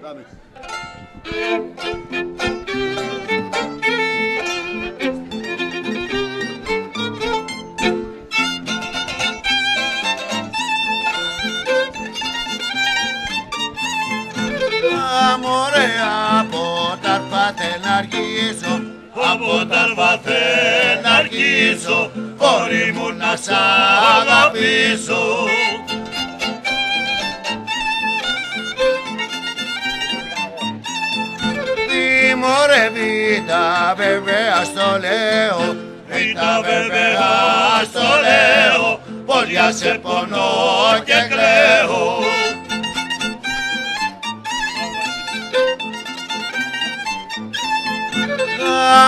Πάμε. Μωρέ, από τα αρφάθε να αρχίσω, από τα αρφάθε να αρχίσω, κόρη μου να σ' αγαπήσω. Μωρέ β' βέβαια στο λέω, β' βέβαια στο λέω, πως για σε πονώ και κλαίω.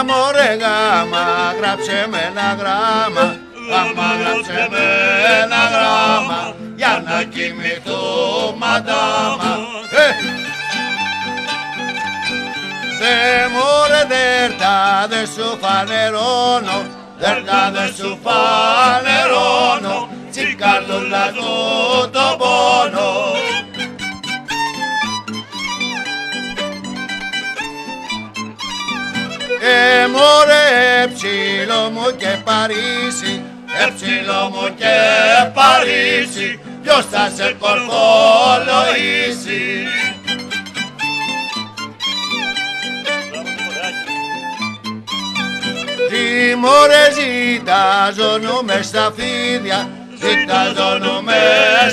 Μωρέ γάμα, γράψε με ένα γράμμα, γάμα γράψε με ένα γράμμα, για να κοιμηθώ μαντάμα. Δε μωρέ δέρτα δε σου φανερώνω, δέρτα δε σου φανερώνω, τσικάρδουλα του το πόνο. Μωρέ ψήλο μου και Παρίσι, ψήλο μου και Παρίσι, ποιος θα σε κορφολογήσει. Τι μωρέ ζητάζουνε στα φίδια, ζητάζουνε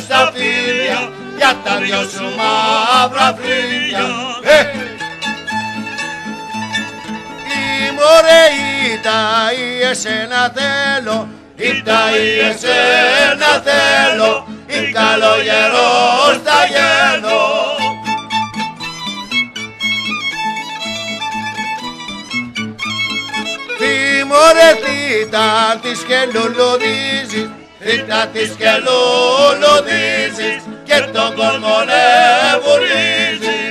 στα φίδια, για τα δυο σου μαύρα φρύδια. Μωρέ ήτα ή εσένα θέλω, ήτα ή εσένα θέλω, ή καλογερός θα γίνω. Τι μωρέ θήτα της και λουλουδίζεις, θήτα της και λουλουδίζεις, και τον κόσμο βουρίζεις.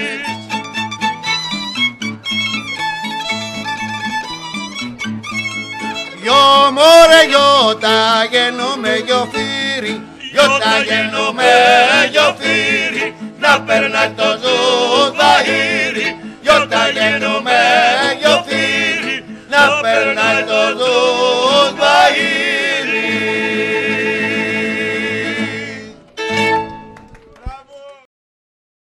Γιο μωρέ γιώτα γεννούμε γιο φύρι, γιώτα γεννούμε γιο φύρι, να περνάει το ζουβαΐρι, γιώτα γεννούμε